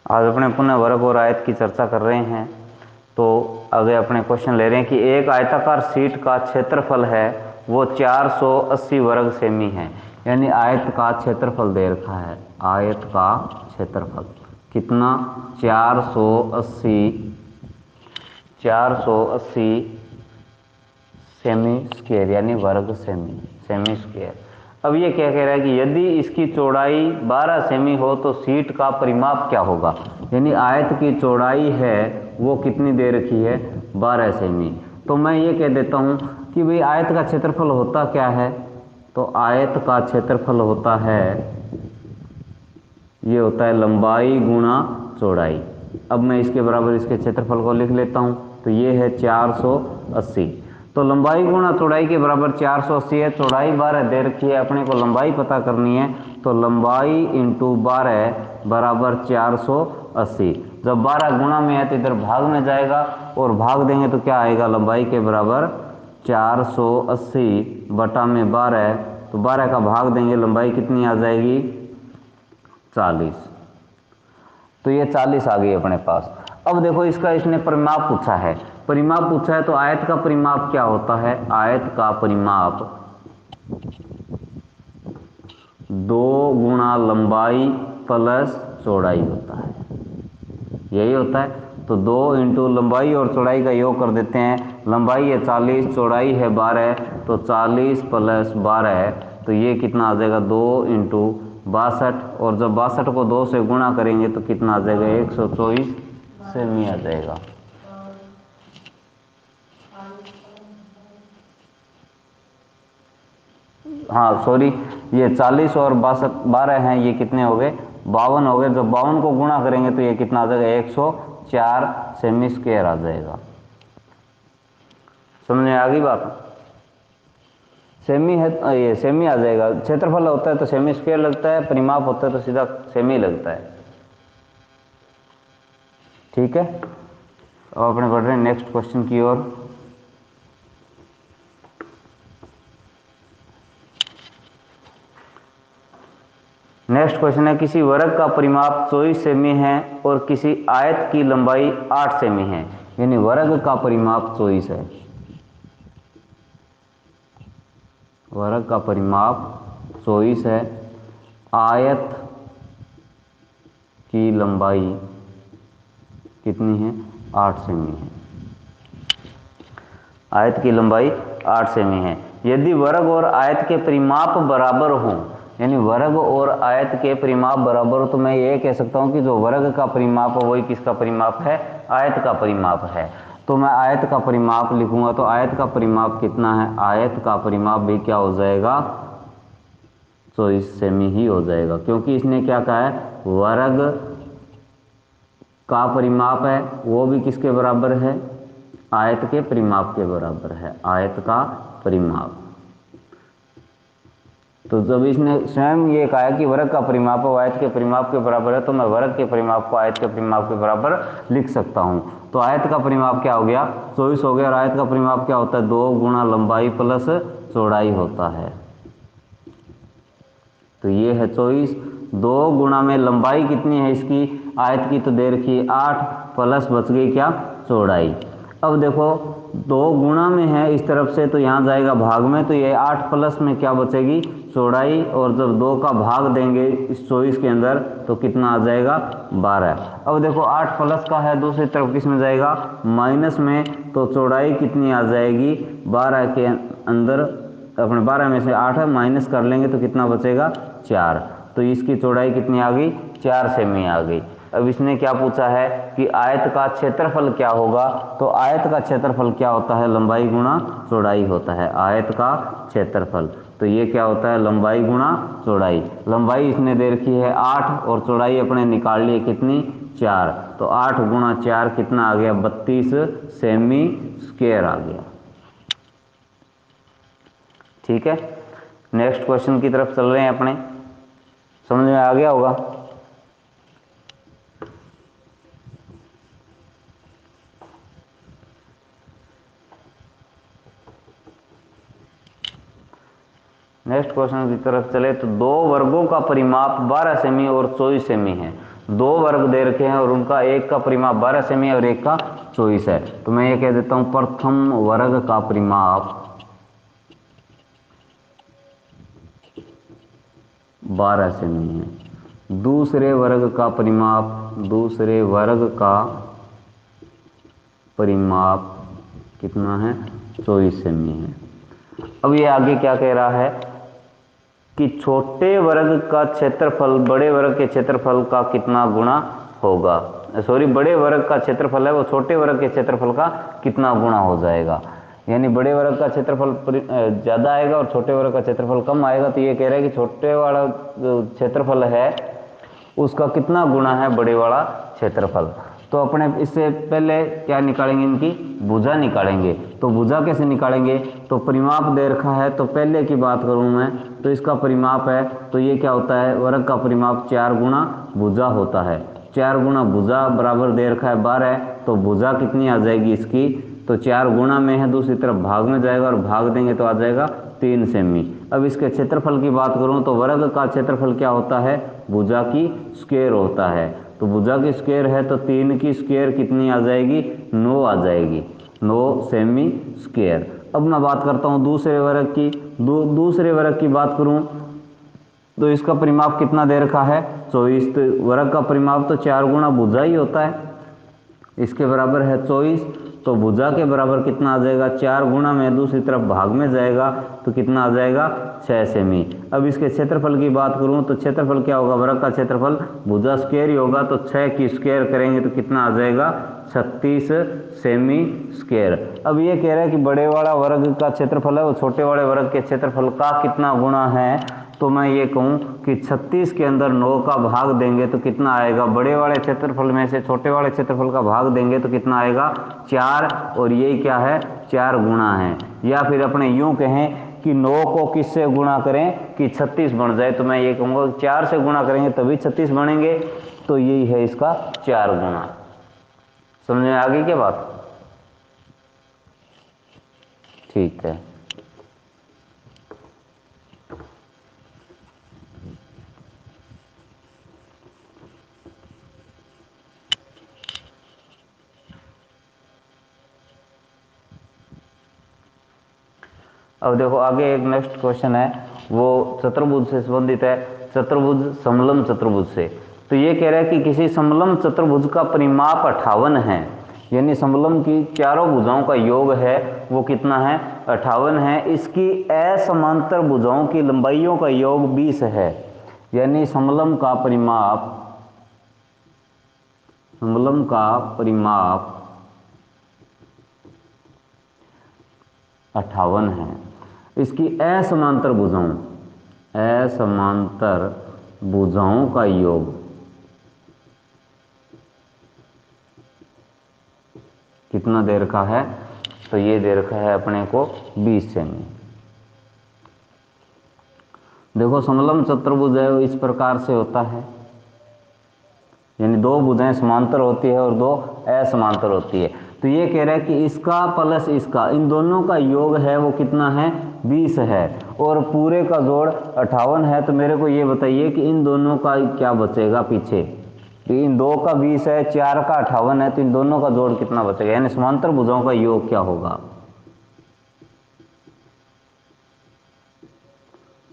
आज अपने पुनः वर्ग और आयत की चर्चा कर रहे हैं। तो आगे अपने क्वेश्चन ले रहे हैं कि एक आयताकार शीट का क्षेत्रफल है वो 480 वर्ग सेमी है। यानी आयत का क्षेत्रफल दे रखा है, आयत का क्षेत्रफल कितना 480 सेमी स्क्वायर यानी वर्ग सेमी स्क्वायर। अब ये क्या कह रहा है कि यदि इसकी चौड़ाई 12 सेमी हो तो शीट का परिमाप क्या होगा। यानी आयत की चौड़ाई है वो कितनी दे रखी है 12 सेमी। तो मैं ये कह देता हूँ कि भाई आयत का क्षेत्रफल होता क्या है। तो आयत का क्षेत्रफल होता है, ये होता है लंबाई गुणा चौड़ाई। अब मैं इसके बराबर इसके क्षेत्रफल को लिख लेता हूँ। तो ये है 480। तो लंबाई गुणा चौड़ाई के बराबर 480 है। चौड़ाई 12 दे रखी है, अपने को लंबाई पता करनी है। तो लंबाई इंटू 12 बराबर 480। जब 12 गुणा में है तो इधर भाग में जाएगा और भाग देंगे तो क्या आएगा, लंबाई के बराबर 480 बटा में 12। तो 12 का भाग देंगे, लंबाई कितनी आ जाएगी 40। तो ये 40 आ गई अपने पास। अब देखो इसका इसने परिमाप पूछा है। परिमाप पूछा है तो आयत का परिमाप क्या होता है। आयत का परिमाप 2 गुणा लंबाई प्लस चौड़ाई होता है, यही होता है। तो 2 इंटू लंबाई और चौड़ाई का योग कर देते हैं। लंबाई है 40, चौड़ाई है 12, तो 40 प्लस 12, तो ये कितना आ जाएगा 2 इंटू 62। और जब 62 को 2 से गुणा करेंगे तो कितना आ जाएगा 124 सेमी आ जाएगा। हाँ सॉरी, ये 40 और 12 हैं, ये कितने हो गए 52 हो गए। जब 52 को गुणा करेंगे तो ये कितना आ जाएगा 104 सेमी स्क्वायर आ जाएगा। समझ में आ गई बात। सेमी है, ये सेमी आ जाएगा। क्षेत्रफल होता है तो सेमी स्क्वायर लगता है, परिमाप होता है तो सीधा सेमी लगता है। ठीक है, अब अपने बढ़ रहे हैं नेक्स्ट क्वेश्चन की ओर। नेक्स्ट क्वेश्चन है किसी वर्ग का परिमाप 24 सेमी है और किसी आयत की लंबाई 8 सेमी है। यानी वर्ग का परिमाप 24 है, वर्ग का परिमाप 24 है, आयत की लंबाई कितनी है 8 सेमी है। आयत की लंबाई 8 सेमी है। यदि वर्ग और आयत के परिमाप बराबर हों, यानी वर्ग और आयत के परिमाप बराबर हो, तो मैं ये कह सकता हूं कि जो वर्ग का परिमाप है वही किसका परिमाप है, आयत का परिमाप है। तो मैं आयत का परिमाप लिखूंगा। तो आयत का परिमाप कितना है, आयत का परिमाप भी क्या हो जाएगा 24 सेमी ही हो जाएगा, क्योंकि इसने क्या कहा है वर्ग का परिमाप है वो भी किसके बराबर है, आयत के परिमाप के बराबर है, आयत का परिमाप। तो जब इसने स्वयं ये कहा कि वर्ग का परिमाप आयत के परिमाप के बराबर है, तो मैं वर्ग के परिमाप को आयत के परिमाप के बराबर लिख सकता हूं। तो आयत का परिमाप क्या हो गया 24 हो गया, और आयत का परिमाप क्या होता है 2 गुणा लंबाई प्लस चौड़ाई होता है। तो ये है 24, 2 गुणा में लंबाई कितनी है इसकी आयत की तो दे रखी है 8, प्लस बच गई क्या चौड़ाई। अब देखो 2 गुणा में है इस तरफ से तो यहाँ जाएगा भाग में, तो ये 8 प्लस में क्या बचेगी चौड़ाई। और जब 2 का भाग देंगे इस 24 के अंदर तो कितना आ जाएगा 12। अब देखो 8 प्लस का है, दूसरी तरफ किस में जाएगा माइनस में, तो चौड़ाई कितनी आ जाएगी 12 के अंदर, अपने 12 में से 8 माइनस कर लेंगे तो कितना बचेगा 4। तो इसकी चौड़ाई कितनी आ गई 4 सेमी आ गई। अब इसने क्या पूछा है कि आयत का क्षेत्रफल क्या होगा। तो आयत का क्षेत्रफल क्या होता है लंबाई गुणा चौड़ाई होता है, आयत का क्षेत्रफल। तो ये क्या होता है लंबाई गुणा चौड़ाई। लंबाई इसने दे रखी है 8 और चौड़ाई अपने निकाल ली है कितनी 4। तो 8 गुणा 4 कितना आ गया 32 सेमी स्क्वायर आ गया। ठीक है, नेक्स्ट क्वेश्चन की तरफ चल रहे हैं अपने। समझ में आ गया होगा। नेक्स्ट क्वेश्चन की तरफ चले तो 2 वर्गों का परिमाप 12 सेमी और 24 सेमी है। दो वर्ग दे रखे हैं और उनका एक का परिमाप 12 सेमी और एक का 24 है। तो मैं ये कह देता हूं प्रथम वर्ग का परिमाप 12 सेमी है, दूसरे वर्ग का परिमाप कितना है, 24 सेमी है। अब ये आगे क्या कह रहा है कि छोटे वर्ग का क्षेत्रफल बड़े वर्ग के क्षेत्रफल का कितना गुणा होगा, सॉरी बड़े वर्ग का क्षेत्रफल है वो छोटे वर्ग के क्षेत्रफल का कितना गुणा हो जाएगा, यानी बड़े वर्ग का क्षेत्रफल ज़्यादा आएगा और छोटे वर्ग का क्षेत्रफल कम आएगा। तो ये कह रहा है कि छोटे वाला जो क्षेत्रफल है उसका कितना गुणा है बड़े वाला क्षेत्रफल। तो अपने इससे पहले क्या निकालेंगे, इनकी भुजा निकालेंगे। तो भुजा कैसे निकालेंगे, तो परिमाप दे रखा है, तो पहले की बात करूं मैं तो इसका परिमाप है, तो ये क्या होता है, वर्ग का परिमाप 4 गुणा भुजा होता है। 4 गुणा भुजा बराबर दे रखा है 12, तो भुजा कितनी आ जाएगी इसकी, तो 4 गुणा में है, दूसरी तरफ भाग में जाएगा और भाग देंगे तो आ जाएगा 3 सेमी। अब इसके क्षेत्रफल की बात करूं तो वर्ग का क्षेत्रफल क्या होता है, भुजा की स्क्वायर होता है। तो भुजा की स्क्वायर है तो 3 की स्क्वायर कितनी आ जाएगी, 9 आ जाएगी, 9 सेमी स्क्वायर। अब मैं बात करता हूं दूसरे वर्ग की। दूसरे वर्ग की बात करूं तो इसका परिमाप कितना दे रखा है, 24। तो वर्ग का परिमाप तो 4 गुणा भुजा ही होता है, इसके बराबर है 24। तो भुजा के बराबर कितना आ जाएगा, 4 गुणा में दूसरी तरफ भाग में जाएगा तो कितना आ जाएगा, 6 सेमी। अब इसके क्षेत्रफल की बात करूं तो क्षेत्रफल क्या होगा, वर्ग का क्षेत्रफल भुजा स्क्वायर ही होगा, तो 6 की स्क्वायर करेंगे तो कितना आ जाएगा, 36 सेमी स्क्वायर। अब ये कह रहा है कि बड़े वाला वर्ग का क्षेत्रफल है वो छोटे वाले वर्ग के क्षेत्रफल का कितना गुणा है। तो मैं ये कहूँ कि 36 के अंदर 9 का भाग देंगे तो कितना आएगा, बड़े वाले क्षेत्रफल में से छोटे वाले क्षेत्रफल का भाग देंगे तो कितना आएगा, 4, और ये क्या है, 4 गुणा है। या फिर अपने यूं कहें कि 9 को किससे गुणा करें कि 36 बन जाए, तो मैं ये कहूँगा 4 से गुणा करेंगे तभी 36 बनेंगे, तो यही है इसका 4 गुणा। समझ में आ गई क्या बात, ठीक है। अब देखो आगे एक नेक्स्ट क्वेश्चन है, वो चतुर्भुज से संबंधित है, चतुर्भुज समलम चतुर्भुज से। तो ये कह रहा है कि किसी समलम चतुर्भुज का परिमाप 58 है, यानी समलम की चारों भुजाओं का योग है वो कितना है, 58 है। इसकी असमांतर भुजाओं की लंबाइयों का योग 20 है, यानी समलम का परिमाप 58 है। इसकी असमांतर भुजाओं का योग कितना दे रखा है, तो ये दे रखा है अपने को 20 सेमी। देखो समलम चतुर्भुज है इस प्रकार से होता है, यानी 2 भुजाएं समांतर होती है और 2 असमांतर होती है। तो ये कह रहा है कि इसका प्लस इसका, इन दोनों का योग है वो कितना है, 20 है, और पूरे का जोड़ 58 है। तो मेरे को ये बताइए कि इन दोनों का क्या बचेगा पीछे, तो इन 2 का 20 है, 4 का 58 है, तो इन दोनों का जोड़ कितना बचेगा, यानी समांतर भुजाओं का योग क्या होगा।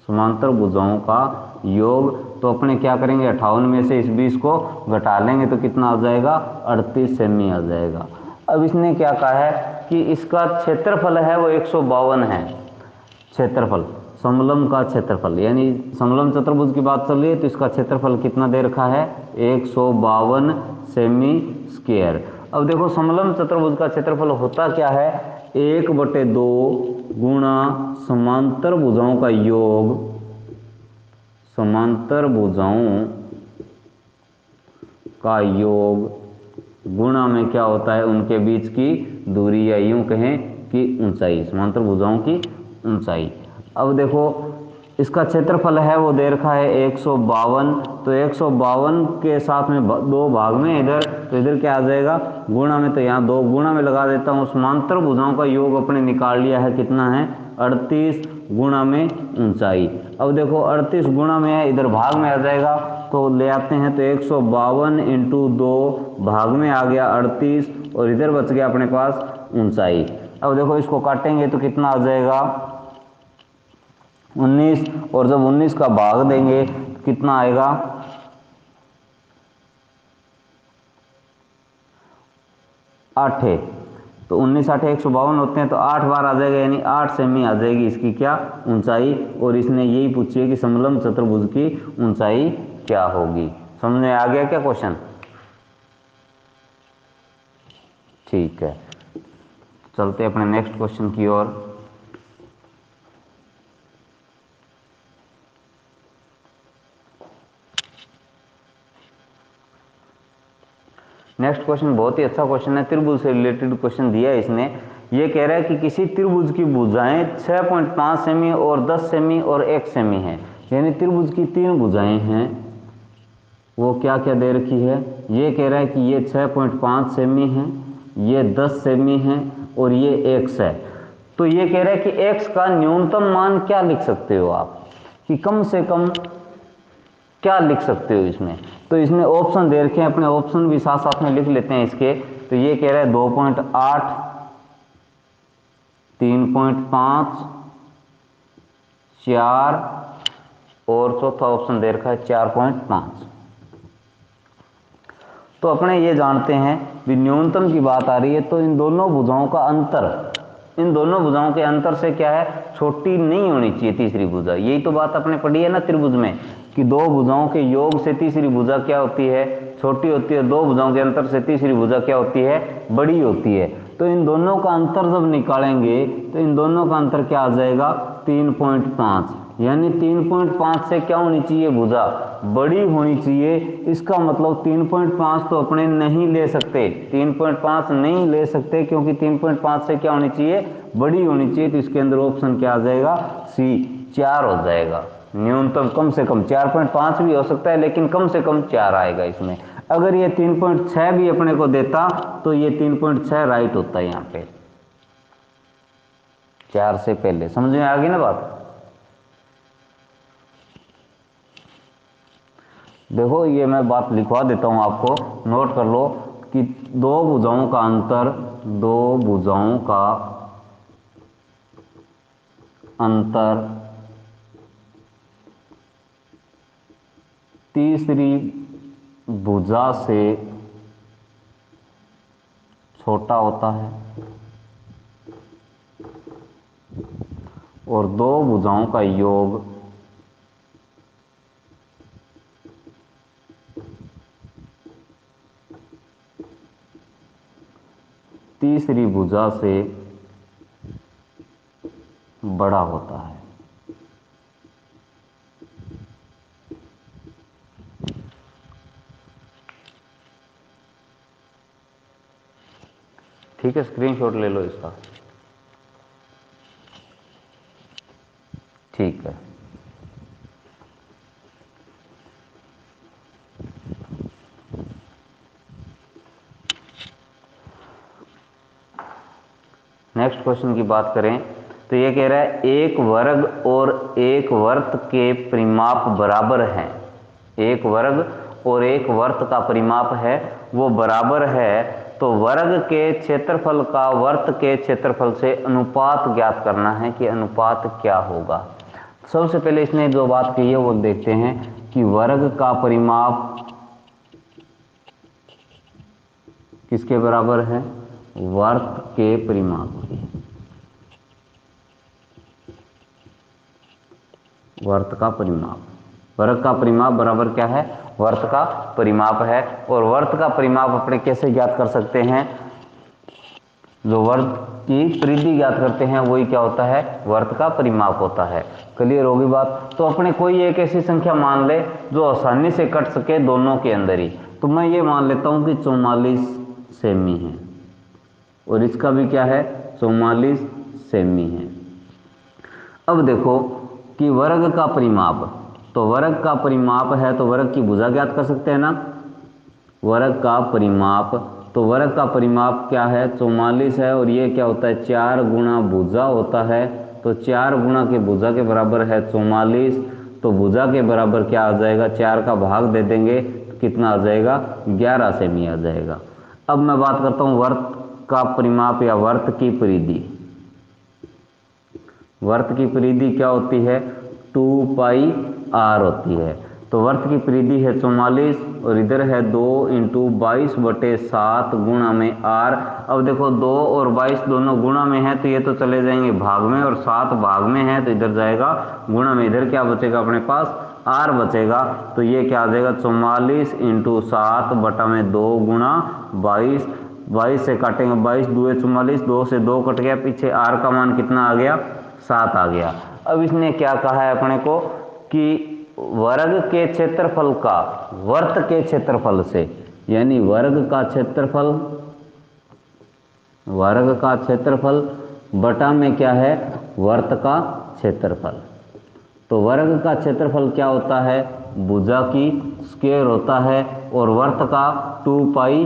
समांतर भुजाओं का योग तो अपने क्या करेंगे, 58 में से इस 20 को घटा लेंगे तो कितना आ जाएगा, 38 सेमी आ जाएगा। अब इसने क्या कहा है कि इसका क्षेत्रफल है वो 152 है, क्षेत्रफल समलम का क्षेत्रफल, यानी समलम चतुर्भुज की बात चल रही है तो इसका क्षेत्रफल कितना दे रखा है, 152 सेमी स्क्वायर। अब देखो समलम चतुर्भुज का क्षेत्रफल होता क्या है, 1/2 गुणा समांतर भुजाओं का योग, समांतर भुजाओं का योग गुणा में क्या होता है, उनके बीच की दूरी, या यूं कहें कि ऊंचाई, समांतर भुजाओं की ऊंचाई। अब देखो इसका क्षेत्रफल है वो दे रखा है 152, तो 152 के साथ में 2 भाग में इधर, तो इधर क्या आ जाएगा, गुणा में, तो यहाँ 2 गुणा में लगा देता हूँ। समांतर भुजाओं का योग अपने निकाल लिया है कितना है, 38 गुणा में ऊंचाई। अब देखो 38 गुणा में है, इधर भाग में आ जाएगा तो ले आते हैं, तो 152 इंटू 2 भाग में आ गया 38 और इधर बच गया अपने पास ऊंचाई। अब देखो इसको काटेंगे तो कितना आ जाएगा 19, और जब 19 का भाग देंगे तो कितना आएगा 8 है, तो 19 8 152 होते हैं, तो 8 बार आ जाएगा, यानी 8 सेमी आ जाएगी इसकी क्या ऊंचाई। और इसने यही पूछी है कि समलंब चतुर्भुज की ऊंचाई क्या होगी। समझ में आ गया क्या क्वेश्चन? ठीक है, चलते अपने नेक्स्ट क्वेश्चन की ओर। नेक्स्ट क्वेश्चन बहुत ही अच्छा क्वेश्चन है, त्रिभुज से रिलेटेड क्वेश्चन दिया है इसने। ये कह रहा है कि किसी त्रिभुज की भुजाएं 6.5 सेमी और 10 सेमी और 1 सेमी है, यानी त्रिभुज की 3 भुजाएं हैं, वो क्या क्या दे रखी है। ये कह रहा है कि ये 6.5 सेमी है, ये 10 सेमी है और ये x है। तो ये कह रहा है कि x का न्यूनतम मान क्या लिख सकते हो आप, कि कम से कम क्या लिख सकते हो इसमें। तो इसने ऑप्शन दे रखे हैं, अपने ऑप्शन भी साथ साथ में लिख लेते हैं इसके। तो ये कह रहा है 2.8, 3.5, 4 और चौथा ऑप्शन दे रखा है 4.5। तो अपने ये जानते हैं भी न्यूनतम की बात आ रही है, तो इन दोनों भुजाओं का अंतर, इन दोनों भुजाओं के अंतर से क्या है, छोटी नहीं होनी चाहिए तीसरी भुजा। यही तो बात अपने पढ़ी है ना त्रिभुज में, कि दो भुजाओं के योग से तीसरी भुजा क्या होती है, छोटी होती है। दो भुजाओं के अंतर से तीसरी भुजा क्या होती है, बड़ी होती है। तो इन दोनों का अंतर जब निकालेंगे तो इन दोनों का अंतर क्या आ जाएगा 3.5, यानी 3.5 से क्या होनी चाहिए भुजा, बड़ी होनी चाहिए। इसका मतलब 3.5 तो अपने नहीं ले सकते, 3.5 नहीं ले सकते, क्योंकि 3.5 से क्या होनी चाहिए, बड़ी होनी चाहिए। तो इसके अंदर ऑप्शन क्या आ जाएगा, सी 4 हो जाएगा। न्यूनतम कम से कम 4.5 भी हो सकता है, लेकिन कम से कम 4 आएगा इसमें। अगर ये 3.6 भी अपने को देता तो ये 3.6 राइट होता है यहाँ पे, 4 से पहले। समझ में आ गई ना बात? देखो ये मैं बात लिखवा देता हूं आपको, नोट कर लो कि दो भुजाओं का अंतर, दो भुजाओं का अंतर तीसरी भुजा से छोटा होता है और दो भुजाओं का योग तीसरी भुजा से बड़ा होता है। ठीक है, स्क्रीनशॉट ले लो इसका। ठीक है, नेक्स्ट क्वेश्चन की बात करें तो ये कह रहा है एक वर्ग और एक वर्त के परिमाप बराबर हैं। एक वर्ग और एक वर्त का परिमाप है वो बराबर है, तो वर्ग के क्षेत्रफल का वर्त के क्षेत्रफल से अनुपात ज्ञात करना है कि अनुपात क्या होगा। सबसे पहले इसने जो बात कही है वो देखते हैं कि वर्ग का परिमाप किसके बराबर है, वर्त के परिमाप के। वर्त का परिमाप, वर्ग का परिमाप बराबर क्या है, वर्त का परिमाप है। और वर्त का परिमाप अपने कैसे ज्ञात कर सकते हैं, जो वर्त की परिधि ज्ञात करते हैं वही क्या होता है, वर्त का परिमाप होता है। क्लियर होगी बात? तो अपने कोई एक ऐसी संख्या मान ले जो आसानी से कट सके दोनों के अंदर ही। तो मैं ये मान लेता हूं कि 44 सेमी है और इसका भी क्या है 44 सेमी है। अब देखो कि वर्ग का परिमाप, तो वर्ग का परिमाप है तो वर्ग की भुजा ज्ञात कर सकते हैं ना। वर्ग का परिमाप, तो वर्ग का परिमाप क्या है 44 है और ये क्या होता है 4 गुणा भुजा होता है, तो 4 गुणा के भुजा के बराबर है 44, तो भुजा के बराबर क्या आ जाएगा, 4 का भाग दे देंगे तो कितना आ जाएगा, 11 सेमी आ जाएगा। अब मैं बात करता हूँ वर्त का परिमाप या वर्त की परिधि। वर्त की परिधि क्या होती है, 2 पाई r होती है। तो वर्त की परिधि है 44 और इधर है 2 इंटू 22/7 गुणा में r। अब देखो 2 और 22 दोनों गुणा में है तो ये तो चले जाएंगे भाग में, और 7 भाग में है तो इधर जाएगा गुणा में। इधर क्या बचेगा अपने पास, r बचेगा। तो ये क्या आ जाएगा, 44 इंटू 7 बटा में 2 गुणा 22। 22 से काटेंगे, 22 दूए 44, 2 से 2 कट गया, पीछे r का मान कितना आ गया, 7 आ गया। अब इसने क्या कहा है अपने को कि वर्ग के क्षेत्रफल का वर्त के क्षेत्रफल से, यानी वर्ग का क्षेत्रफल बटा में क्या है, वर्त का क्षेत्रफल। तो वर्ग का क्षेत्रफल क्या होता है, भुजा की स्क्वायर होता है, और वर्त का 2 पाई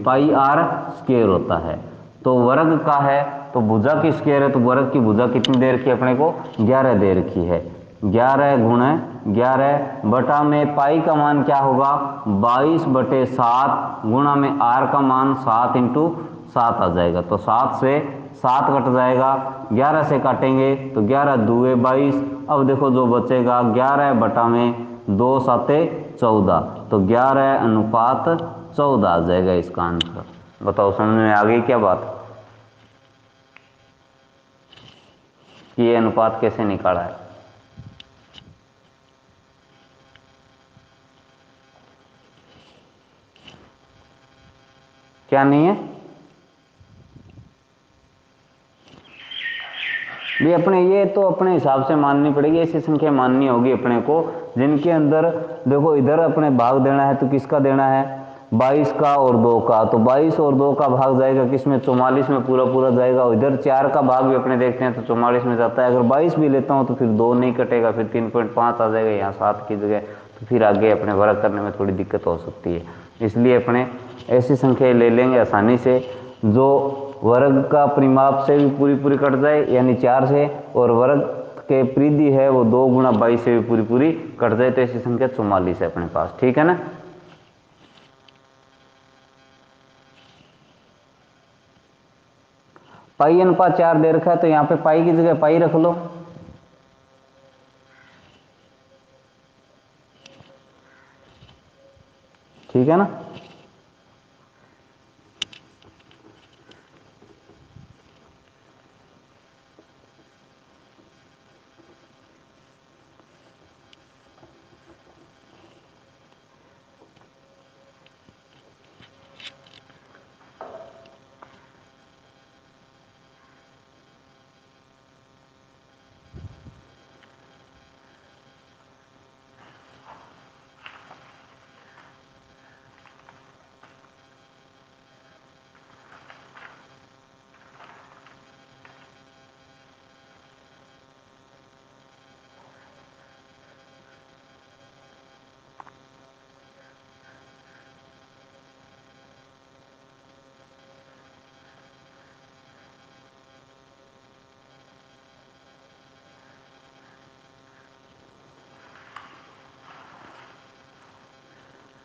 पाई r स्क्वायर होता है। तो वर्ग का है तो भुजा की स्क्वायर है, तो वर्ग की भुजा कितनी दे रखी है अपने को, 11 दे रखी है। 11 गुणे 11 बटा में पाई का मान क्या होगा, 22/7 गुणा में r का मान 7 इंटू 7 आ जाएगा। तो 7 से 7 कट जाएगा, 11 से काटेंगे तो 11 दूए 22। अब देखो जो बचेगा 11 बटा में 2 7 14, तो 11:14 आ जाएगा इसका आंसर। बताओ समझ में आ गई क्या बात, कि ये अनुपात कैसे निकाला है। क्या नहीं है भी, अपने ये तो अपने हिसाब से माननी पड़ेगी, ऐसी संख्या माननी होगी अपने को जिनके अंदर देखो इधर अपने भाग देना है तो किसका देना है, 22 का और 2 का। तो 22 और 2 का भाग जाएगा किसमें, 44 में पूरा पूरा जाएगा। और इधर 4 का भाग भी अपने देखते हैं तो 44 में जाता है। अगर 22 भी लेता हूँ तो फिर 2 नहीं कटेगा, फिर 3.5 आ जाएगा यहाँ 7 की जगह, तो फिर आगे अपने वर्ग करने में थोड़ी दिक्कत हो सकती है। इसलिए अपने ऐसी संख्या ले लेंगे आसानी से जो वर्ग का परिमाप से भी पूरी पूरी कट जाए, यानी 4 से, और वर्ग के परिधि है वो 2 गुणा 22 से भी पूरी पूरी कट जाए। तो ऐसी संख्या 44 है अपने पास, ठीक है ना। पाई अनुपात 4 दे रखा है तो यहाँ पे पाई की जगह पाई रख लो, ठीक है ना।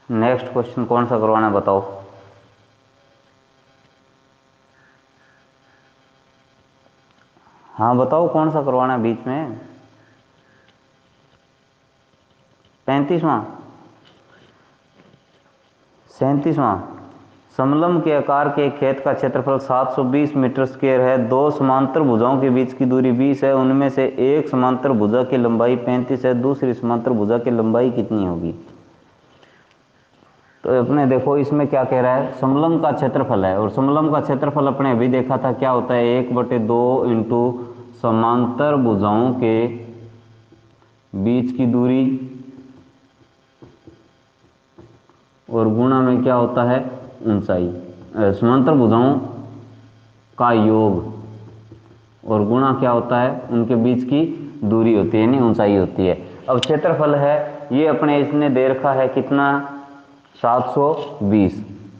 नेक्स्ट क्वेश्चन कौन सा करवाना है बताओ। हाँ बताओ कौन सा करवाना है बीच में। 35वां 37वां। समलंब के आकार के एक खेत का क्षेत्रफल 720 मीटर स्क्वायर है। 2 समांतर भुजाओं के बीच की दूरी 20 है। उनमें से एक समांतर भुजा की लंबाई 35 है, दूसरी समांतर भुजा की लंबाई कितनी होगी। तो अपने देखो इसमें क्या कह रहा है, समलंब का क्षेत्रफल है, और समलंब का क्षेत्रफल अपने अभी देखा था क्या होता है, 1/2 इंटू समांतर भुजाओं के बीच की दूरी और गुणा में क्या होता है, ऊंचाई। समांतर भुजाओं का योग और गुणा क्या होता है, उनके बीच की दूरी होती है, यानी ऊंचाई होती है। अब क्षेत्रफल है ये अपने इसने दे रखा है कितना, 720।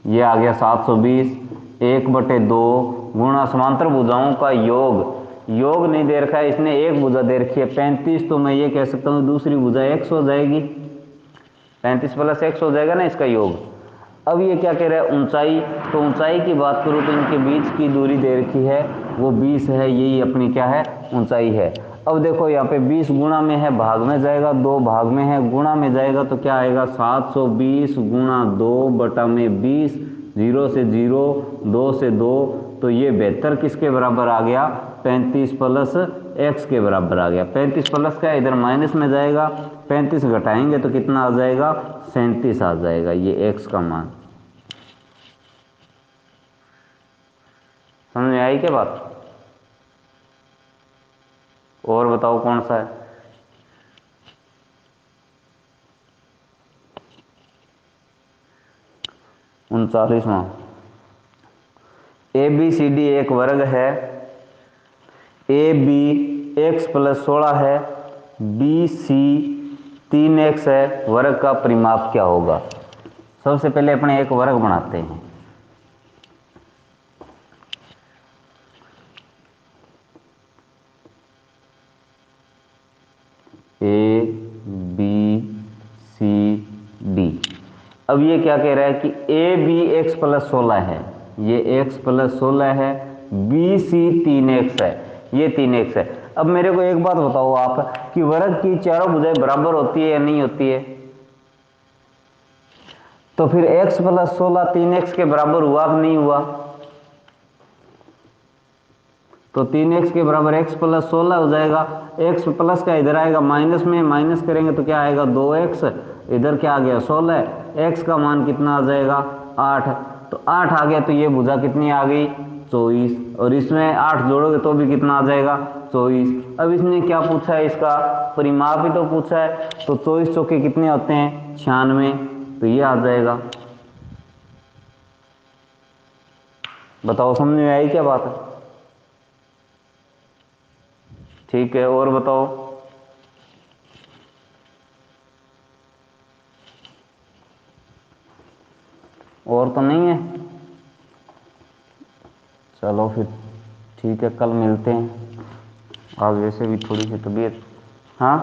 ये आ गया 720, 1/2 गुणा समांतर भुजाओं का योग योग नहीं दे रखा है, इसने एक भुजा दे रखी है 35, तो मैं ये कह सकता हूँ दूसरी भुजा x हो जाएगी, 35 प्लस x हो जाएगा ना इसका योग। अब ये क्या कह रहा है ऊंचाई, तो ऊंचाई की बात करूँ तो इनके बीच की दूरी दे रखी है वो 20 है, यही अपनी क्या है ऊंचाई है। अब देखो यहाँ पे 20 गुणा में है, भाग में जाएगा, 2 भाग में है, गुणा में जाएगा तो क्या आएगा 720 गुणा 2 बटा में 20, 0 से 0, 2 से 2, तो ये 72 किसके बराबर आ गया 35 प्लस x के बराबर आ गया। 35 प्लस का इधर माइनस में जाएगा, 35 घटाएंगे तो कितना आ जाएगा 37 आ जाएगा ये x का मान। समझ में आई क्या बात? और बताओ कौन सा है? उनचालीसवां। ए बी सी डी एक वर्ग है, ए बी एक्स प्लस 16 है, बी सी 3x है, वर्ग का परिमाप क्या होगा? सबसे पहले अपने एक वर्ग बनाते हैं। A B C D. अब ये क्या कह रहा है कि ए बी एक्स प्लस 16 है, ये x प्लस 16 है, बी सी 3x है, ये 3x है। अब मेरे को एक बात बताओ आप कि वर्ग की चारों भुजाएं बराबर होती है या नहीं होती है? तो फिर x प्लस 16 3x के बराबर हुआ कि नहीं हुआ? तो 3x के बराबर x प्लस 16 हो जाएगा। x प्लस का इधर आएगा माइनस में, माइनस करेंगे तो क्या आएगा 2x, इधर क्या आ गया 16, x का मान कितना आ जाएगा 8, तो 8 आ गया, तो ये भुजा कितनी आ गई 24, और इसमें 8 जोड़ोगे तो भी कितना आ जाएगा 24। अब इसने क्या पूछा है इसका परिमाप ही तो पूछा है, तो 24 चौके कितने होते हैं 96, तो ये आ जाएगा। बताओ समझ में आई क्या बात है? ठीक है, और बताओ। और तो नहीं है? चलो फिर ठीक है, कल मिलते हैं। आज वैसे भी थोड़ी सी तबीयत, हाँ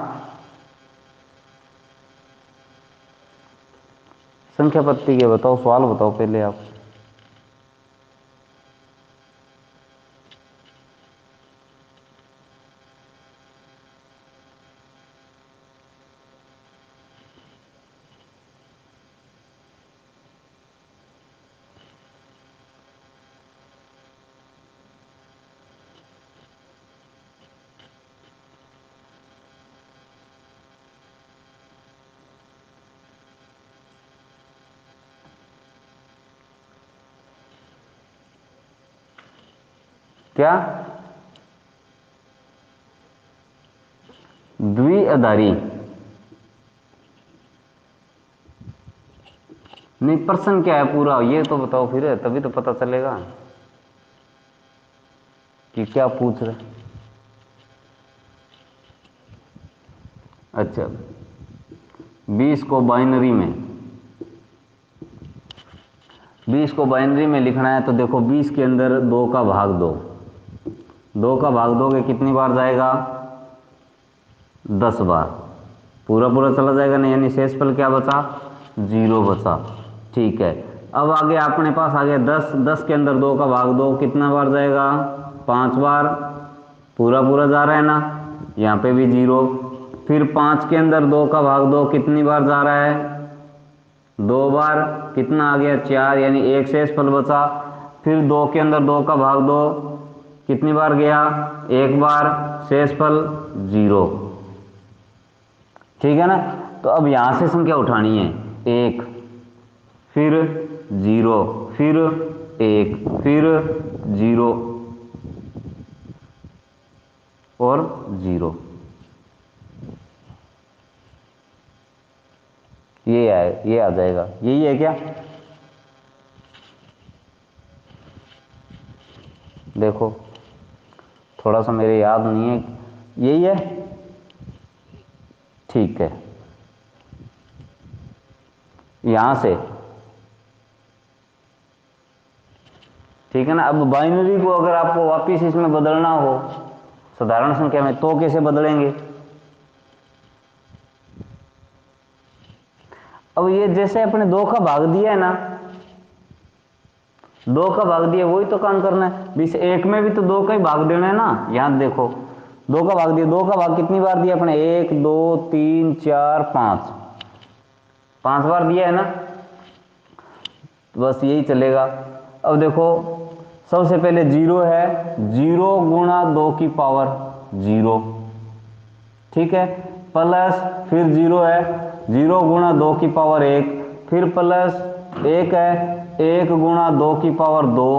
संख्या पत्ती के बताओ, सवाल बताओ पहले आप। क्या द्विआधारी? नहीं, प्रश्न क्या है पूरा ये तो बताओ फिर, तभी तो पता चलेगा कि क्या पूछ रहे। अच्छा, 20 को बाइनरी में, 20 को बाइनरी में लिखना है तो देखो 20 के अंदर 2 का भाग दो, 2 का भाग दोगे कितनी बार जाएगा 10 बार, पूरा पूरा चला जाएगा ना, यानी शेषफल क्या बचा 0 बचा। ठीक है, अब आगे अपने पास आ गया 10, 10 के अंदर 2 का भाग दो कितना बार जाएगा 5 बार, पूरा पूरा जा रहा है ना, यहाँ पे भी 0। फिर 5 के अंदर 2 का भाग दो कितनी बार जा रहा है 2 बार, कितना आ गया 4, यानी एक शेषफल बचा। फिर 2 के अंदर 2 का भाग दो कितनी बार गया 1 बार, शेषफल 0। ठीक है ना, तो अब यहां से संख्या उठानी है 1, फिर 0, फिर 1, फिर 0 और 0, ये आ जाएगा। यही है क्या? देखो थोड़ा सा मेरे याद नहीं है, यही है। ठीक है, यहां से ठीक है ना। अब बाइनरी को अगर आपको वापिस इसमें बदलना हो साधारण संख्या में, तो कैसे बदलेंगे? अब ये जैसे अपने 2 का भाग दिया है ना, 2 का भाग दिया, वही तो काम करना है। इस 1 में भी तो 2 का ही भाग देना है ना। यहां देखो 2 का भाग दिया, 2 का भाग कितनी बार दिया अपने? 1 2 3 4 5, 5 बार दिया है ना। बस यही चलेगा। अब देखो सबसे पहले 0 है, 0 गुणा 2 की पावर 0, ठीक है, प्लस फिर 0 है, 0 गुणा 2 की पावर 1, फिर प्लस 1 है, 1 गुणा 2 की पावर 2,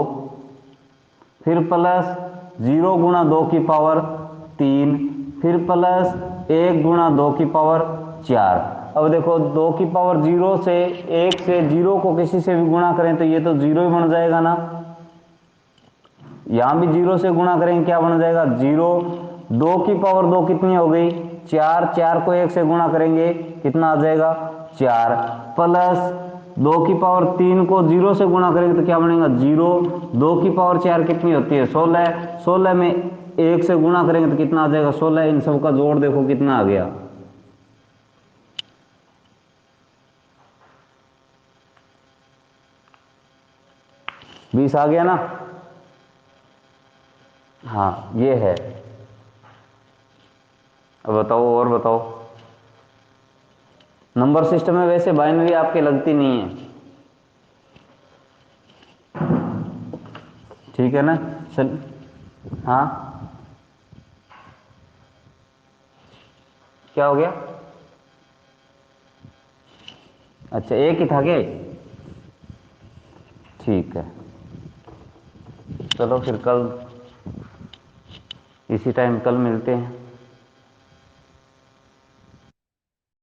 फिर प्लस 0 गुणा 2 की पावर 3, फिर प्लस 1 गुणा 2 की पावर 4। अब देखो 2 की पावर 0 से 1 से 0 को किसी से भी गुणा करें तो ये तो 0 ही बन जाएगा ना। यहां भी 0 से गुणा करेंगे, क्या बन जाएगा? 0। 2 की पावर 2 कितनी हो गई? 4, 4 को 1 से गुणा करेंगे कितना आ जाएगा? 4, प्लस 2 की पावर 3 को 0 से गुणा करेंगे तो क्या बनेगा? 0। 2 की पावर 4 कितनी होती है? 16। 16 में 1 से गुणा करेंगे तो कितना आ जाएगा? 16। इन सब का जोड़ देखो कितना आ गया? 20 आ गया ना। हाँ ये है। अब बताओ, और बताओ। नंबर सिस्टम में वैसे बाइनरी आपके लगती नहीं है, ठीक है ना। चल, हाँ क्या हो गया? अच्छा एक ही था के? ठीक है, चलो फिर कल इसी टाइम कल मिलते हैं।